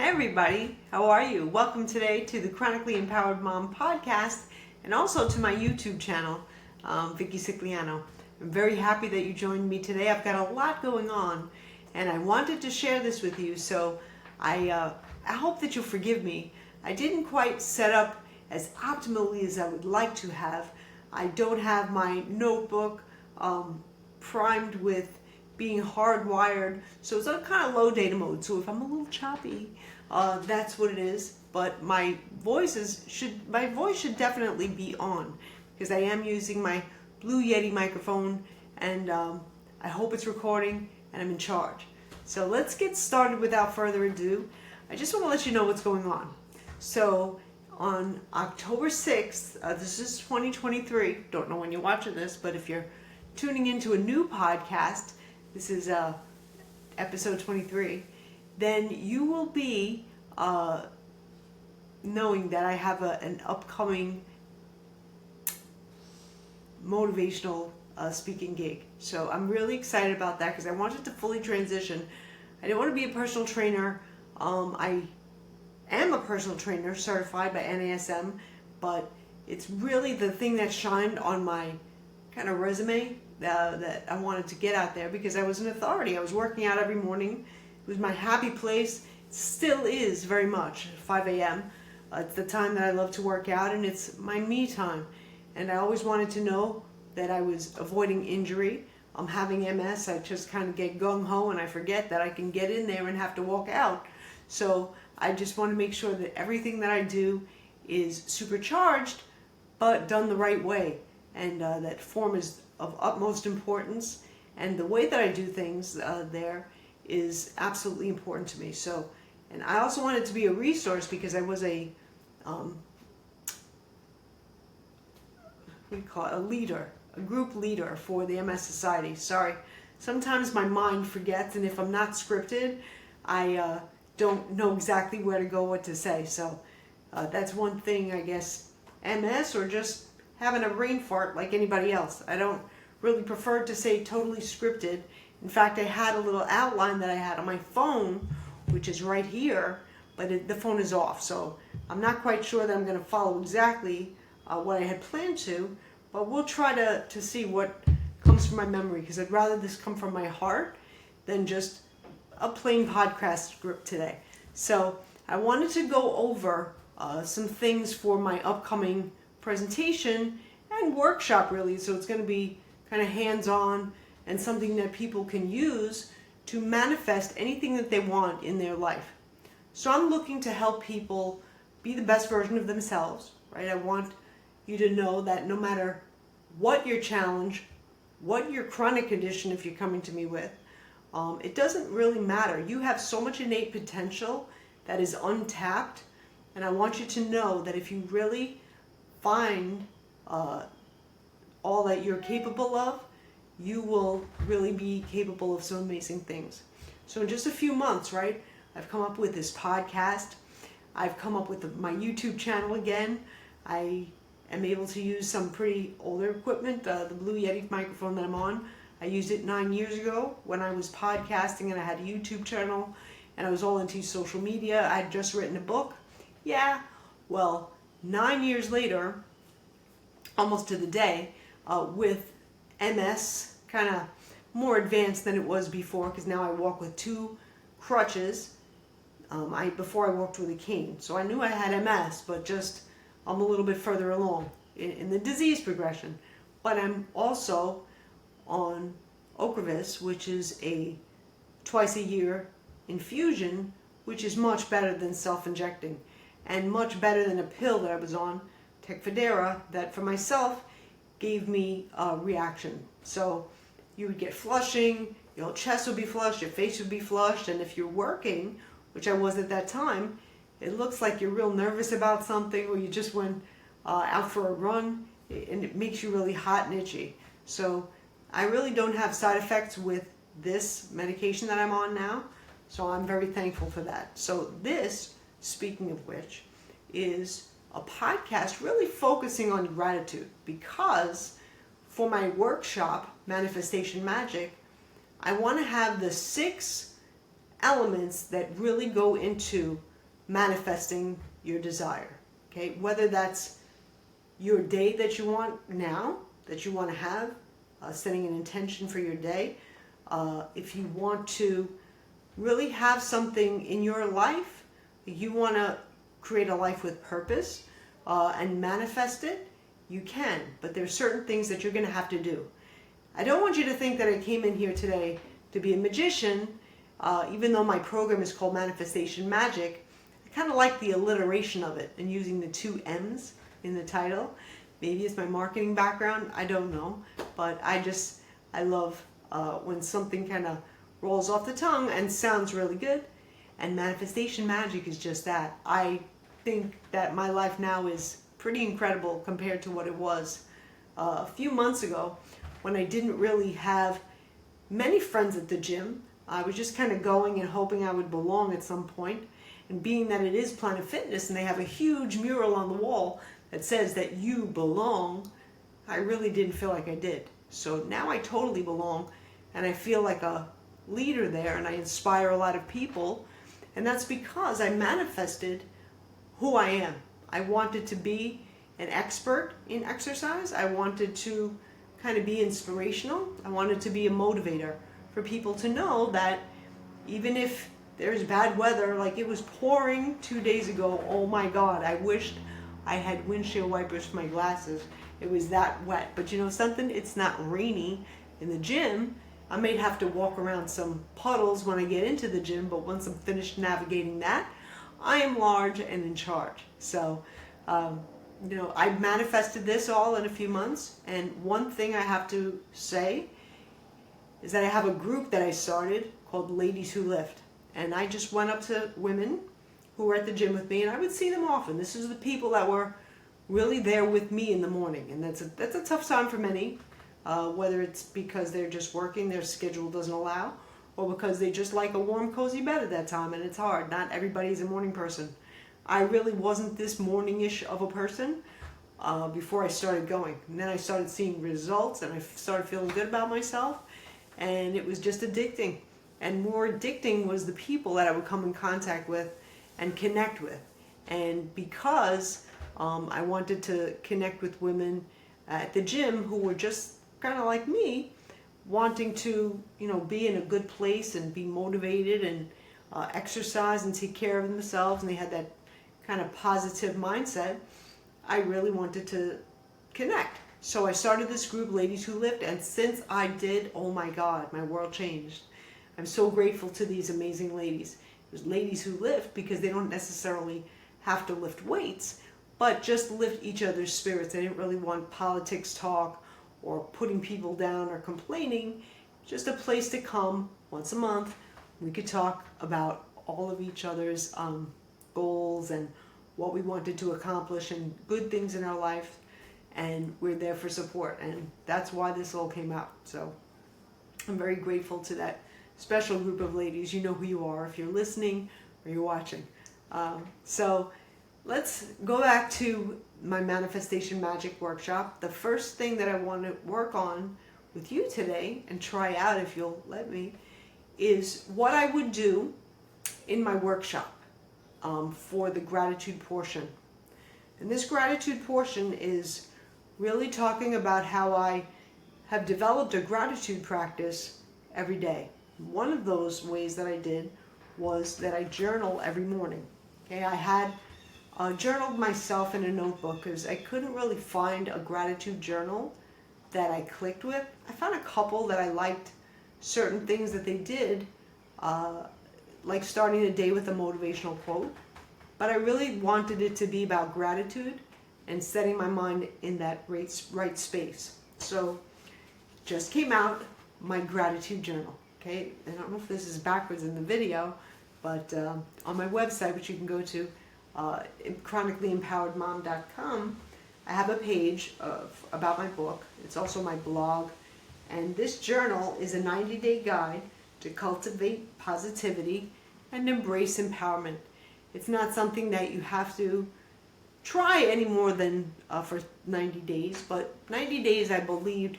Hey everybody, how are you? Welcome today to the Chronically Empowered Mom podcast and also to my YouTube channel, Vicky Cicliano. I'm very happy that you joined me today. I've got a lot going on and I wanted to share this with you, so I hope that you'll forgive me. I didn't quite set up as optimally as I would like to have. I don't have my notebook primed with being hardwired, so it's on kind of low data mode. So if I'm a little choppy, that's what it is. But my voice should definitely be on because I am using my Blue Yeti microphone, and I hope it's recording and I'm in charge. So let's get started without further ado. I just want to let you know what's going on. So on October 6th, this is 2023. Don't know when you're watching this, but if you're tuning into a new podcast, this is episode 23, then you will be knowing that I have an upcoming motivational speaking gig. So I'm really excited about that because I wanted to fully transition. I didn't want to be a personal trainer. I am a personal trainer certified by NASM, but it's really the thing that shined on my kind of resume that I wanted to get out there because I was an authority. I was working out every morning. It was my happy place. It still is very much 5 a.m. It's the time that I love to work out, and it's my me time. And I always wanted to know that I was avoiding injury. I'm having MS. I just kind of get gung-ho and I forget that I can get in there and have to walk out. So I just want to make sure that everything that I do is supercharged but done the right way. And that form is of utmost importance, and the way that I do things there is absolutely important to me. So, and I also wanted to be a resource because I was a leader, a group leader for the MS Society. Sorry, sometimes my mind forgets, and if I'm not scripted, I don't know exactly where to go, what to say. So that's one thing, I guess, MS or just having a brain fart like anybody else. I don't really prefer to say totally scripted. In fact, I had a little outline that I had on my phone, which is right here, but the phone is off. So I'm not quite sure that I'm going to follow exactly what I had planned to, but we'll try to see what comes from my memory, because I'd rather this come from my heart than just a plain podcast script today. So I wanted to go over some things for my upcoming presentation and workshop, really. So it's going to be kind of hands-on and something that people can use to manifest anything that they want in their life. So I'm looking to help people be the best version of themselves, right? I want you to know that no matter what your challenge, what your chronic condition, if you're coming to me with, it doesn't really matter. You have so much innate potential that is untapped, and I want you to know that if you really find all that you're capable of, you will really be capable of some amazing things. So in just a few months, right, I've come up with this podcast. I've come up with my YouTube channel again. I am able to use some pretty older equipment, the Blue Yeti microphone that I'm on. I used it 9 years ago when I was podcasting and I had a YouTube channel and I was all into social media. I had just written a book. Yeah, well, 9 years later, almost to the day, with MS, kind of more advanced than it was before, because now I walk with 2 crutches. Before I walked with a cane, so I knew I had MS, but just I'm a little bit further along in the disease progression. But I'm also on Ocrevus, which is a twice a year infusion, which is much better than self-injecting and much better than a pill that I was on, Tecfidera, that for myself gave me a reaction. So you would get flushing, your chest would be flushed, your face would be flushed, and if you're working, which I was at that time, it looks like you're real nervous about something, or you just went out for a run, and it makes you really hot and itchy. So I really don't have side effects with this medication that I'm on now, so I'm very thankful for that. So this, speaking of which, is a podcast really focusing on gratitude, because for my workshop, Manifestation Magic, I want to have the 6 elements that really go into manifesting your desire. Okay, whether that's your day that you want now, that you want to have, setting an intention for your day. If you want to really have something in your life, you want to create a life with purpose and manifest it, you can. But there's certain things that you're going to have to do. I don't want you to think that I came in here today to be a magician, even though my program is called Manifestation Magic. I kind of like the alliteration of it and using the 2 M's in the title. Maybe it's my marketing background, I don't know. But I love when something kind of rolls off the tongue and sounds really good. And Manifestation Magic is just that. I think that my life now is pretty incredible compared to what it was a few months ago, when I didn't really have many friends at the gym. I was just kind of going and hoping I would belong at some point. And being that it is Planet Fitness and they have a huge mural on the wall that says that you belong, I really didn't feel like I did. So now I totally belong, and I feel like a leader there, and I inspire a lot of people. And that's because I manifested who I am. I wanted to be an expert in exercise. I wanted to kind of be inspirational. I wanted to be a motivator for people to know that even if there's bad weather, like it was pouring 2 days ago, oh my God, I wished I had windshield wipers for my glasses. It was that wet. But you know something? It's not rainy in the gym. I may have to walk around some puddles when I get into the gym, but once I'm finished navigating that, I am large and in charge. So, you know, I manifested this all in a few months. And one thing I have to say is that I have a group that I started called Ladies Who Lift. And I just went up to women who were at the gym with me, and I would see them often. This is the people that were really there with me in the morning. And that's a tough time for many, whether it's because they're just working, their schedule doesn't allow, or because they just like a warm, cozy bed at that time, and it's hard. Not everybody's a morning person. I really wasn't this morning-ish of a person before I started going. And then I started seeing results, and I started feeling good about myself, and it was just addicting. And more addicting was the people that I would come in contact with and connect with. And because I wanted to connect with women at the gym who were just kind of like me, wanting to, you know, be in a good place and be motivated and exercise and take care of themselves, and they had that kind of positive mindset, I really wanted to connect. So I started this group, Ladies Who Lift, and since I did, oh my God, my world changed. I'm so grateful to these amazing ladies. There's Ladies Who Lift because they don't necessarily have to lift weights, but just lift each other's spirits. They didn't really want politics talk or putting people down or complaining. Just a place to come once a month. We could talk about all of each other's goals and what we wanted to accomplish and good things in our life, and we're there for support, and that's why this all came out. So I'm very grateful to that special group of ladies. You know who you are if you're listening or you're watching. So let's go back to my Manifestation Magic workshop. The first thing that I want to work on with you today and try out, if you'll let me, is what I would do in my workshop for the gratitude portion. And this gratitude portion is really talking about how I have developed a gratitude practice every day. One of those ways that I did was that I journal every morning. Okay, I had journaled myself in a notebook because I couldn't really find a gratitude journal that I clicked with. I found a couple that I liked certain things that they did, like starting a day with a motivational quote, but I really wanted it to be about gratitude and setting my mind in that right space. So just came out my gratitude journal. Okay, I don't know if this is backwards in the video, but on my website, which you can go to, chronicallyempoweredmom.com, I have a page about my book. It's also my blog, and this journal is a 90-day guide to cultivate positivity and embrace empowerment. It's not something that you have to try any more than for 90 days, but 90 days I believed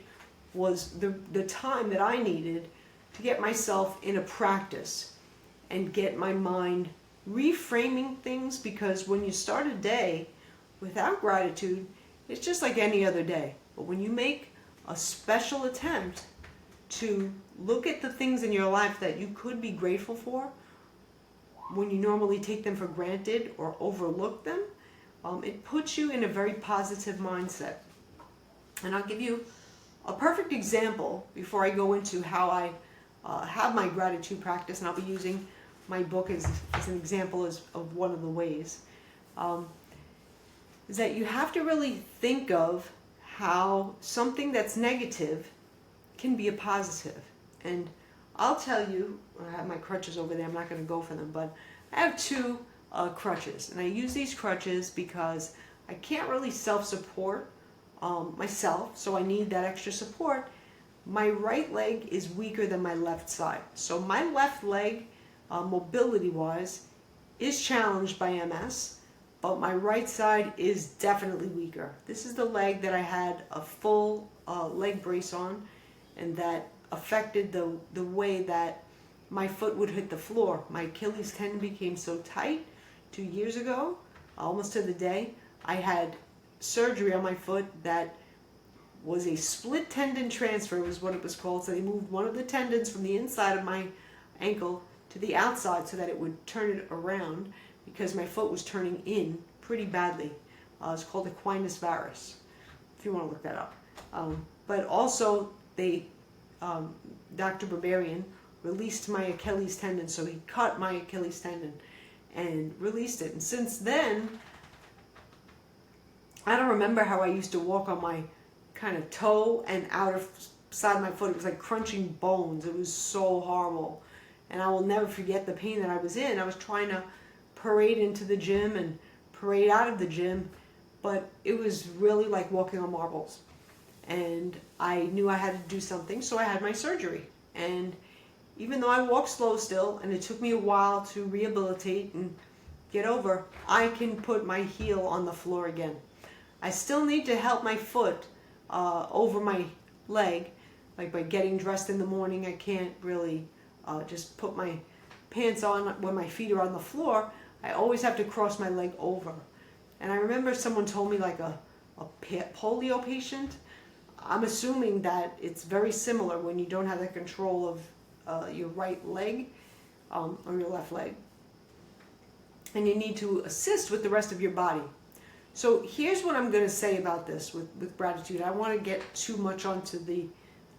was the time that I needed to get myself in a practice and get my mind reframing things, because when you start a day without gratitude, it's just like any other day. But when you make a special attempt to look at the things in your life that you could be grateful for, when you normally take them for granted or overlook them, it puts you in a very positive mindset. And I'll give you a perfect example before I go into how I have my gratitude practice, and I'll be using my book as an example of one of the ways. Is that you have to really think of how something that's negative can be a positive. And I'll tell you, I have my crutches over there, I'm not going to go for them, but I have two crutches. And I use these crutches because I can't really self-support myself, so I need that extra support. My right leg is weaker than my left side. So my left leg, mobility-wise, is challenged by MS, but my right side is definitely weaker. This is the leg that I had a full leg brace on, and that affected the way that my foot would hit the floor. My Achilles tendon became so tight 2 years ago, almost to the day. I had surgery on my foot that was a split tendon transfer, was what it was called. So they moved one of the tendons from the inside of my ankle to the outside so that it would turn it around, because my foot was turning in pretty badly. It's called equinus varus, if you want to look that up. But also, Dr. Barbarian released my Achilles tendon, so he cut my Achilles tendon and released it. And since then, I don't remember how I used to walk on my kind of toe and side of my foot. It was like crunching bones. It was so horrible. And I will never forget the pain that I was in. I was trying to parade into the gym and parade out of the gym, but it was really like walking on marbles. And I knew I had to do something, so I had my surgery. And even though I walk slow still, and it took me a while to rehabilitate and get over, I can put my heel on the floor again. I still need to help my foot over my leg, like by getting dressed in the morning. I can't really just put my pants on when my feet are on the floor. I always have to cross my leg over. And I remember someone told me, like a polio patient, I'm assuming that it's very similar when you don't have the control of your right leg or your left leg, and you need to assist with the rest of your body. So here's what I'm going to say about this with gratitude. I don't want to get too much onto the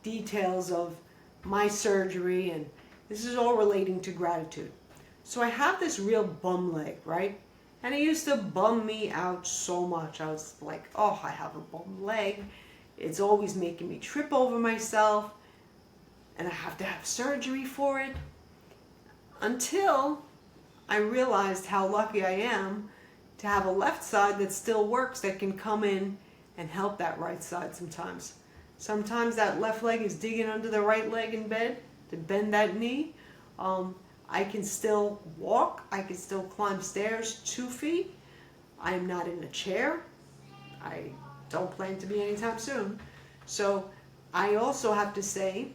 details of my surgery, and this is all relating to gratitude. So I have this real bum leg, right? And it used to bum me out so much. I was like, oh, I have a bum leg. It's always making me trip over myself, and I have to have surgery for it. Until I realized how lucky I am to have a left side that still works, that can come in and help that right side sometimes. Sometimes that left leg is digging under the right leg in bed to bend that knee. I can still walk. I can still climb stairs 2 feet. I am not in a chair. I don't plan to be anytime soon. So I also have to say,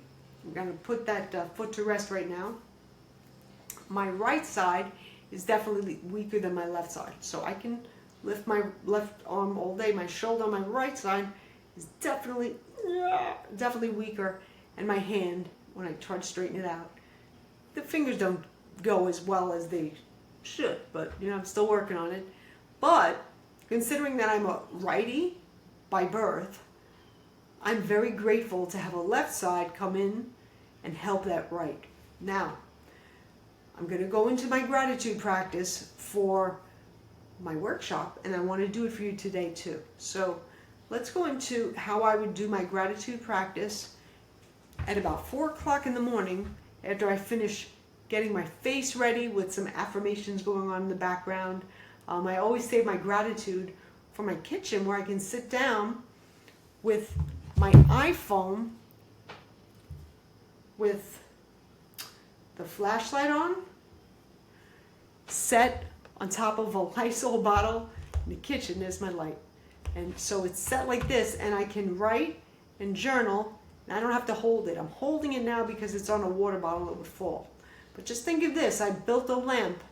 I'm going to put that foot to rest right now. My right side is definitely weaker than my left side. So I can lift my left arm all day. My shoulder on my right side is definitely weaker. And my hand, when I try to straighten it out, the fingers don't go as well as they should. But, I'm still working on it. But considering that I'm a righty by birth, I'm very grateful to have a left side come in and help that right. Now, I'm going to go into my gratitude practice for my workshop, and I want to do it for you today too. So let's go into how I would do my gratitude practice at about 4 o'clock in the morning, after I finish getting my face ready with some affirmations going on in the background. I always save my gratitude for my kitchen, where I can sit down with my iPhone with the flashlight on, set on top of a Lysol bottle in the kitchen. There's my light. And so it's set like this, and I can write and journal, and I don't have to hold it. I'm holding it now because it's on a water bottle. It would fall. But just think of this. I built a lamp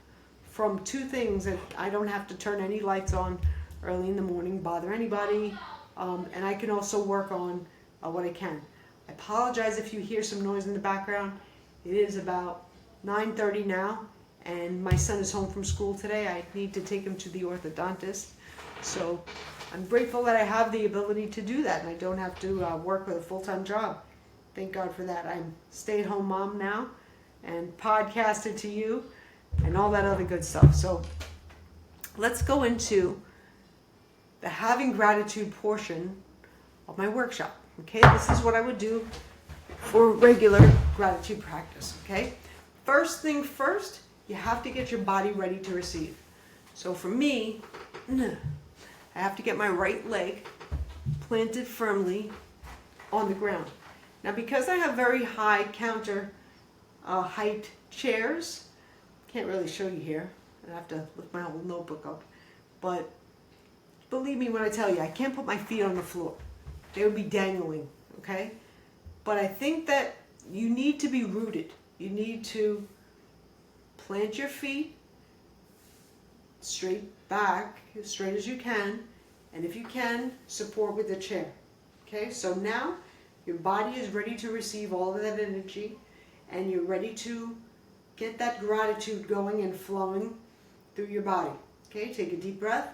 from two things that I don't have to turn any lights on early in the morning, bother anybody, and I can also work on what I can. I apologize if you hear some noise in the background. It is about 9:30 now, and my son is home from school today. I need to take him to the orthodontist. So I'm grateful that I have the ability to do that, and I don't have to work with a full-time job. Thank God for that. I'm a stay-at-home mom now, and podcasted to you, and all that other good stuff. So let's go into the having gratitude portion of my workshop. Okay, this is what I would do for regular gratitude practice. Okay, first thing first, you have to get your body ready to receive. So for me, I have to get my right leg planted firmly on the ground. Now, because I have very high counter height chairs, can't really show you here. I have to lift my whole notebook up. But believe me when I tell you, I can't put my feet on the floor. They would be dangling, okay? But I think that you need to be rooted. You need to plant your feet straight back, as straight as you can. And if you can, support with a chair. Okay, so now your body is ready to receive all of that energy, and you're ready to get that gratitude going and flowing through your body. Okay, take a deep breath.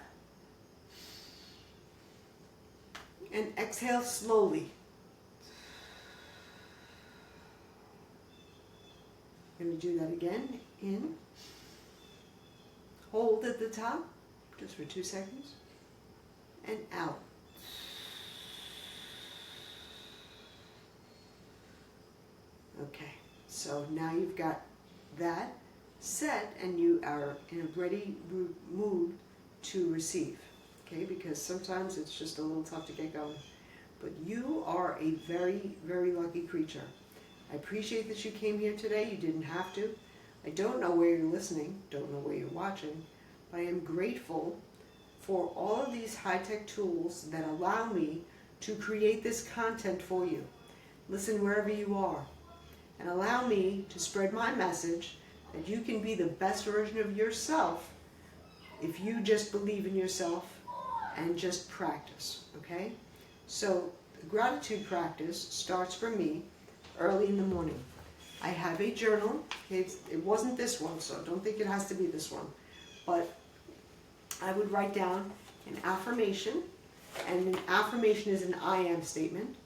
And exhale slowly. I'm going to do that again. In. Hold at the top, just for 2 seconds. And out. Okay, so now you've got that set, and you are in a ready mood to receive. Okay, because sometimes it's just a little tough to get going. But you are a very, very lucky creature. I appreciate that you came here today. You didn't have to. I don't know where you're listening, don't know where you're watching, but I am grateful for all of these high-tech tools that allow me to create this content for you. Listen wherever you are, and allow me to spread my message that you can be the best version of yourself if you just believe in yourself and just practice, okay? So the gratitude practice starts for me early in the morning. I have a journal. It wasn't this one, so don't think it has to be this one. But I would write down an affirmation, and an affirmation is an I am statement.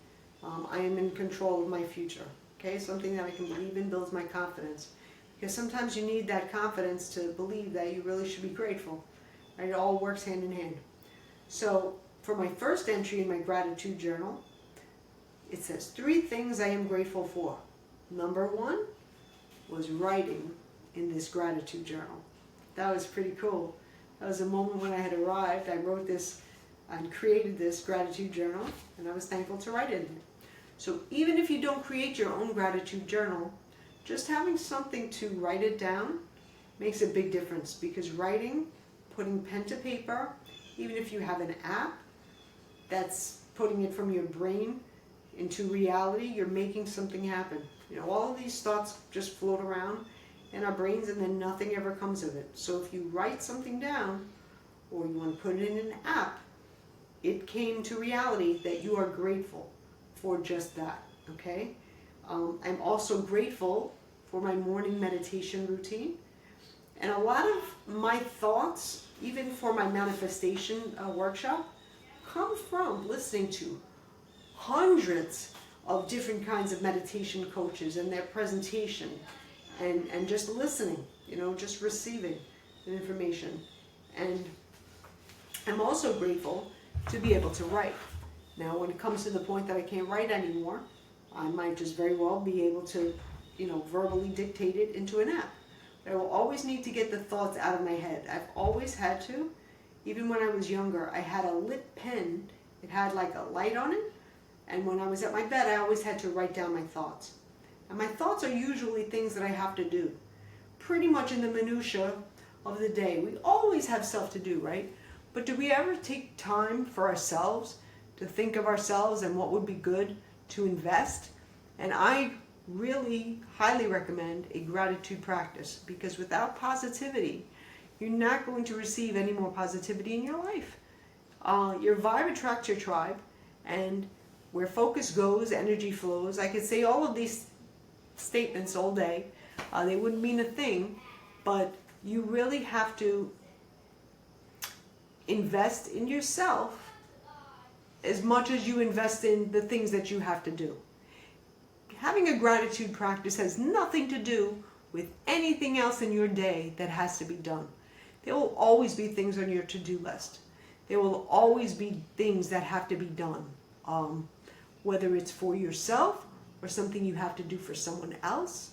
I am in control of my future, okay? Something that I can believe in builds my confidence. Because sometimes you need that confidence to believe that you really should be grateful. Right? It all works hand in hand. So for my first entry in my gratitude journal, it says 3 things I am grateful for. Number 1 was writing in this gratitude journal. That was pretty cool. That was a moment when I had arrived. I wrote this and created this gratitude journal, and I was thankful to write in it. So even if you don't create your own gratitude journal, just having something to write it down makes a big difference, because writing, putting pen to paper, even if you have an app that's putting it from your brain into reality, you're making something happen. You know, all of these thoughts just float around in our brains, and then nothing ever comes of it. So if you write something down, or you want to put it in an app, it came to reality that you are grateful for just that, okay? I'm also grateful for my morning meditation routine. And a lot of my thoughts, even for my manifestation workshop, come from listening to hundreds of different kinds of meditation coaches and their presentation, and just listening, you know, just receiving the information. And I'm also grateful to be able to write. Now, when it comes to the point that I can't write anymore, I might just very well be able to, you know, verbally dictate it into an app. But I will always need to get the thoughts out of my head. I've always had to. Even when I was younger, I had a lit pen. It had like a light on it. And when I was at my bed, I always had to write down my thoughts. And my thoughts are usually things that I have to do. Pretty much in the minutia of the day. We always have stuff to do, right? But do we ever take time for ourselves to think of ourselves and what would be good to invest? And I really highly recommend a gratitude practice, because without positivity, you're not going to receive any more positivity in your life. Your vibe attracts your tribe, and where focus goes, energy flows. I could say all of these statements all day. They wouldn't mean a thing, but you really have to invest in yourself as much as you invest in the things that you have to do. Having a gratitude practice has nothing to do with anything else in your day that has to be done. There will always be things on your to-do list. There will always be things that have to be done, whether it's for yourself or something you have to do for someone else,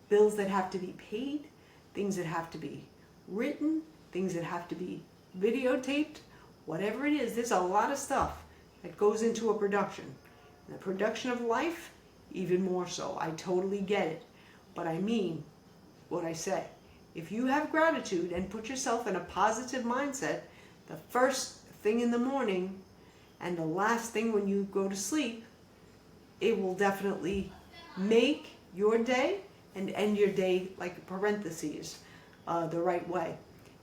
bills that have to be paid, things that have to be written, things that have to be videotaped, whatever it is. There's a lot of stuff that goes into a production. And the production of life, even more so. I totally get it. But I mean what I say. If you have gratitude and put yourself in a positive mindset, the first thing in the morning and the last thing when you go to sleep, it will definitely make your day and end your day, like parentheses, the right way.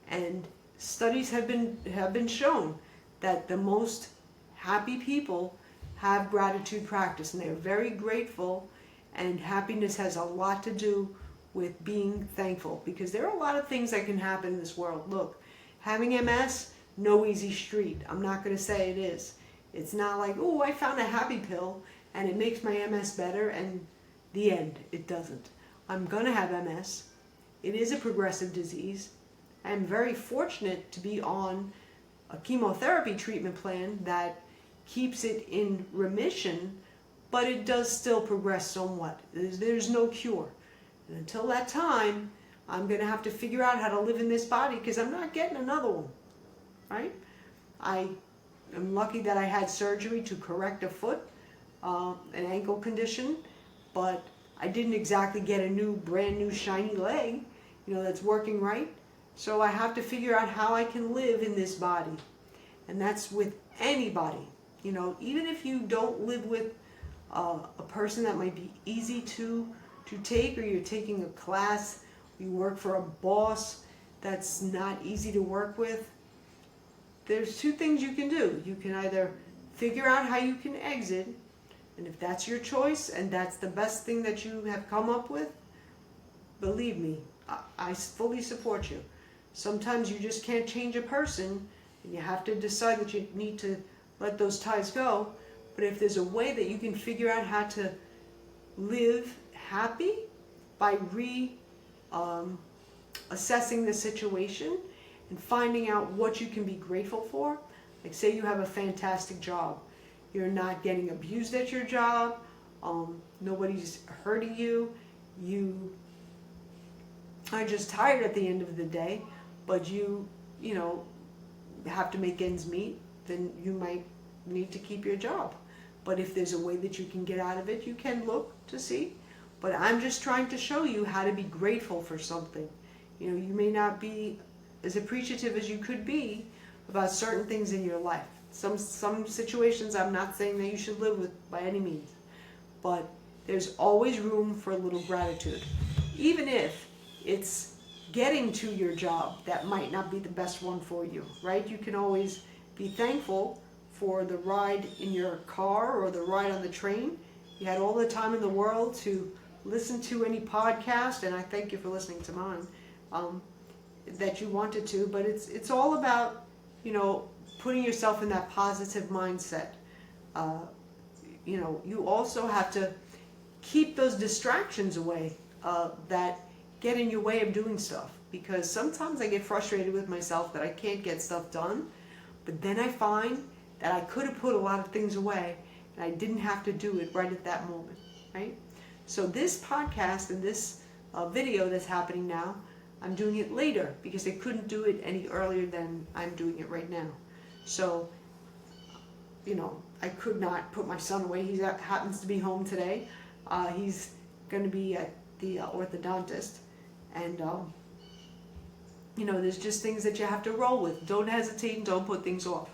And studies have been shown that the most happy people have gratitude practice, and they're very grateful, and happiness has a lot to do with being thankful, because there are a lot of things that can happen in this world. Look, having MS, no easy street. I'm not going to say it is. It's not like, oh, I found a happy pill and it makes my MS better, and the end. It doesn't. I'm going to have MS. It is a progressive disease. I'm very fortunate to be on a chemotherapy treatment plan that keeps it in remission, but it does still progress somewhat. There's no cure. And until that time, I'm going to have to figure out how to live in this body, because I'm not getting another one, right? I am lucky that I had surgery to correct a foot, an ankle condition, but I didn't exactly get a brand new shiny leg, that's working right. So I have to figure out how I can live in this body. And that's with anybody. Even if you don't live with a person that might be easy to take, or you're taking a class, you work for a boss that's not easy to work with, there's two things you can do. You can either figure out how you can exit, and if that's your choice and that's the best thing that you have come up with, believe me, I fully support you. Sometimes you just can't change a person, and you have to decide that you need to let those ties go. But if there's a way that you can figure out how to live happy by assessing the situation and finding out what you can be grateful for, like say you have a fantastic job, you're not getting abused at your job, nobody's hurting you, you are just tired at the end of the day, but you have to make ends meet, then you might need to keep your job. But if there's a way that you can get out of it, you can look to see. But I'm just trying to show you how to be grateful for something. You may not be as appreciative as you could be about certain things in your life. Some situations I'm not saying that you should live with by any means. But there's always room for a little gratitude. Even if it's getting to your job that might not be the best one for you, right? You can always be thankful for the ride in your car or the ride on the train. You had all the time in the world to listen to any podcast, and I thank you for listening to mine, that you wanted to, but it's all about, putting yourself in that positive mindset. You also have to keep those distractions away that get in your way of doing stuff, because sometimes I get frustrated with myself that I can't get stuff done, but then I find that I could have put a lot of things away and I didn't have to do it right at that moment, right? So this podcast and this video that's happening now, I'm doing it later because I couldn't do it any earlier than I'm doing it right now. So, I could not put my son away. He happens to be home today. He's going to be at the orthodontist. And, there's just things that you have to roll with. Don't hesitate and don't put things off.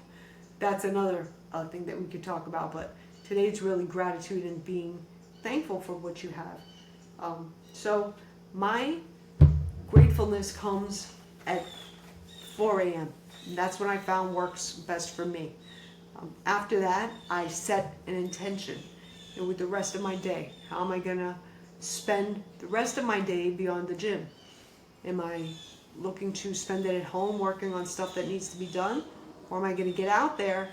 That's another thing that we could talk about. But today it's really gratitude and being thankful for what you have. So my gratefulness comes at 4 a.m. And that's when I found works best for me. After that, I set an intention with the rest of my day. How am I going to spend the rest of my day beyond the gym? Am I looking to spend it at home working on stuff that needs to be done? Or am I going to get out there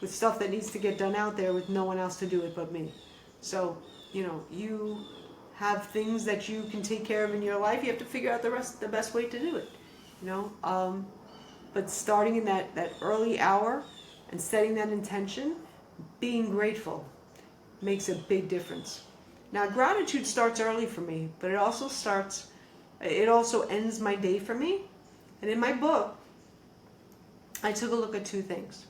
with stuff that needs to get done out there with no one else to do it but me? So, you have things that you can take care of in your life. You have to figure out the best way to do it. But starting in that early hour and setting that intention, being grateful makes a big difference. Now, gratitude starts early for me, but it also ends my day for me. And in my book, I took a look at two things.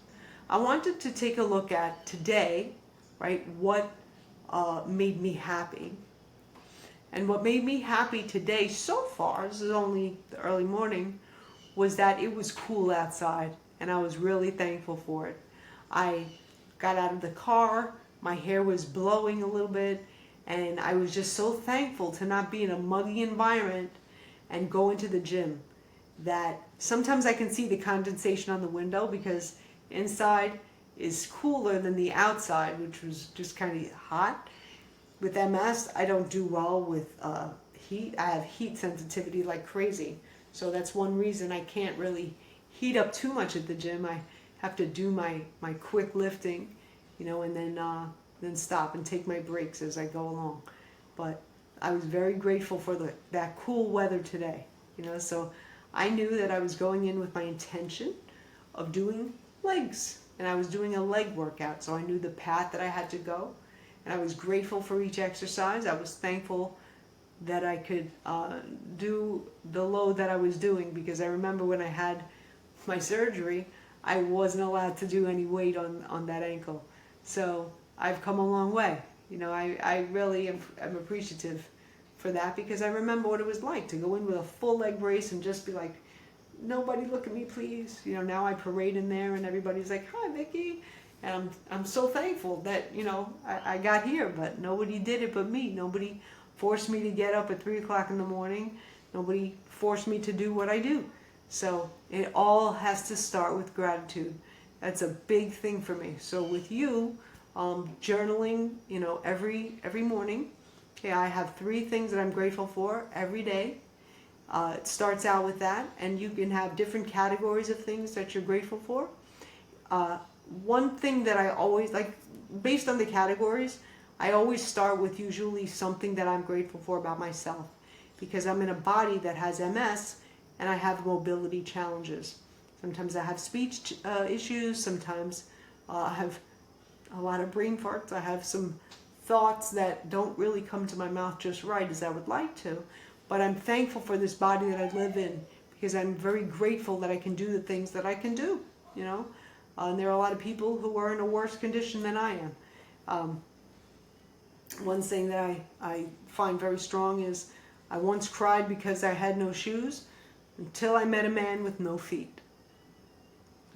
I wanted to take a look at today, right, what made me happy. And what made me happy today so far, this is only the early morning, was that it was cool outside, and I was really thankful for it. I got out of the car, my hair was blowing a little bit, and I was just so thankful to not be in a muggy environment and go into the gym. That sometimes I can see the condensation on the window because inside is cooler than the outside, which was just kind of hot. With MS, I don't do well with heat. I have heat sensitivity like crazy. So that's one reason I can't really heat up too much at the gym. I have to do my quick lifting, and then stop and take my breaks as I go along. But I was very grateful for that cool weather today, so I knew that I was going in with my intention of doing legs, and I was doing a leg workout, so I knew the path that I had to go, and I was grateful for each exercise. I was thankful that I could do the load that I was doing, because I remember when I had my surgery, I wasn't allowed to do any weight on that ankle. So I've come a long way. I really am appreciative for that, because I remember what it was like to go in with a full leg brace and just be like, nobody look at me, please. Now I parade in there and everybody's like, hi, Vicki. And I'm so thankful that, I got here, but nobody did it but me. Nobody forced me to get up at 3 o'clock in the morning. Nobody forced me to do what I do. So it all has to start with gratitude. That's a big thing for me. So with you, journaling, every morning. Okay, I have 3 things that I'm grateful for every day. It starts out with that, and you can have different categories of things that you're grateful for. One thing that I always like, based on the categories, I always start with usually something that I'm grateful for about myself, because I'm in a body that has MS and I have mobility challenges. Sometimes I have speech issues, sometimes I have a lot of brain farts, I have some thoughts that don't really come to my mouth just right as I would like to, but I'm thankful for this body that I live in, because I'm very grateful that I can do the things that I can do, and there are a lot of people who are in a worse condition than I am. One thing that I find very strong is I once cried because I had no shoes until I met a man with no feet.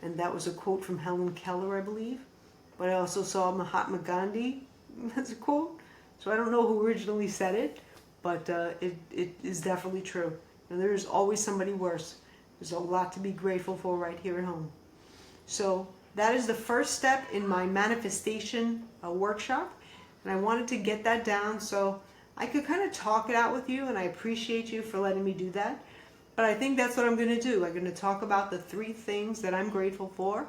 And that was a quote from Helen Keller, I believe. But I also saw Mahatma Gandhi as a quote. So I don't know who originally said it, but it is definitely true. And there's always somebody worse. There's a lot to be grateful for right here at home. So that is the first step in my manifestation workshop. And I wanted to get that down so I could kind of talk it out with you, and I appreciate you for letting me do that. But I think that's what I'm going to do. I'm going to talk about the 3 things that I'm grateful for,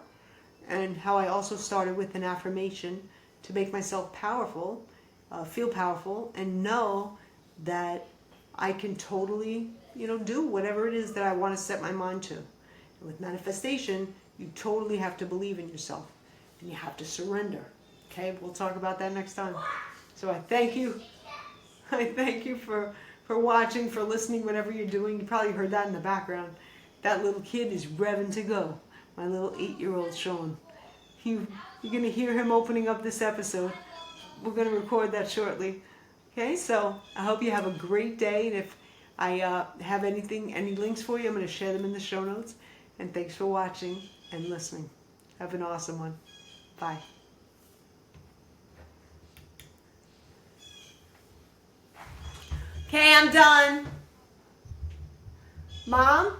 and how I also started with an affirmation to make myself powerful, feel powerful, and know that I can totally, do whatever it is that I want to set my mind to. And with manifestation, you totally have to believe in yourself, and you have to surrender. Okay, we'll talk about that next time. So I thank you. I thank you for watching, for listening, whatever you're doing. You probably heard that in the background. That little kid is revving to go. My little 8-year-old Sean. You're going to hear him opening up this episode. We're going to record that shortly. Okay, so I hope you have a great day. And if I have any links for you, I'm going to share them in the show notes. And thanks for watching and listening. Have an awesome one. Bye. Okay, I'm done. Mom?